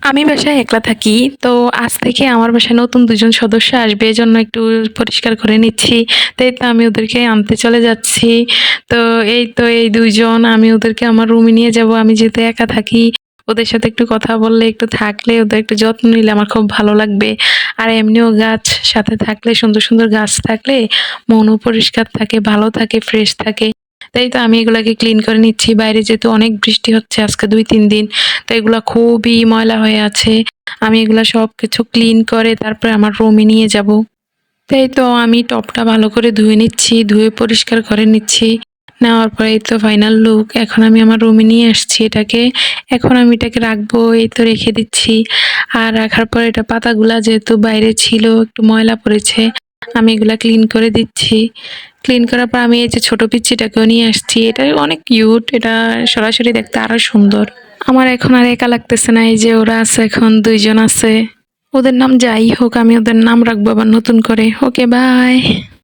আমি বাসায় একলা থাকি। তো আজ থেকে আমার বাসায় নতুন ২ জন সদস্য আসবে। এজন্য একটু পরিষ্কার করে নিচ্ছি। তো এই তো আমি ওদেরকে আনতে চলে যাচ্ছি। তো এই তো এই ২ জন আমি ওদেরকে আমার রুমে নিয়ে যাবো। আমি যেহেতু একা থাকি, ওদের সাথে একটু কথা বললে, একটু থাকলে, ওদের একটু যত্ন নিলে আমার খুব ভালো লাগবে। আর এমনিও গাছ সাথে থাকলে, সুন্দর, সুন্দর গাছ থাকলে মনও পরিষ্কার থাকে, ভালো থাকে, ফ্রেশ থাকে। তাই তো আমি এগুলাকে ক্লিন করে নিচ্ছি। বাইরে যেহেতু অনেক বৃষ্টি হচ্ছে আজকে ২-৩ দিন। তো এগুলা খুবই ময়লা হয়ে আছে। আমি এগুলা সবকিছু ক্লিন করে তারপরে আমার রুমে নিয়ে যাবো। তাই তো আমি টবটা ভালো করে ধুয়ে নিচ্ছি, ধুয়ে পরিষ্কার করে নিচ্ছি। নেওয়ার পরে এই তো ফাইনাল লুক। এখন আমি আমার রুমে নিয়ে আসছি এটাকে। এখন আমি এটাকে রাখবো, এই তো রেখে দিচ্ছি। আর রাখার পর এটা পাতাগুলা যেহেতু বাইরে ছিল একটু ময়লা পড়েছে, আমি এগুলা ক্লিন করে দিচ্ছি। ক্লিন করার পর আমি এই যে ছোট পিচ্চিটাকেও নিয়ে আসছি। এটা অনেক কিউট, এটা সরাসরি দেখতে আরো সুন্দর। আমার এখন আর একা লাগতেছে না, এই যে ওরা আছে, এখন ২ জন আছে। ওদের নাম যাই হোক, আমি ওদের নাম রাখবো আবার নতুন করে। ওকে, বাই।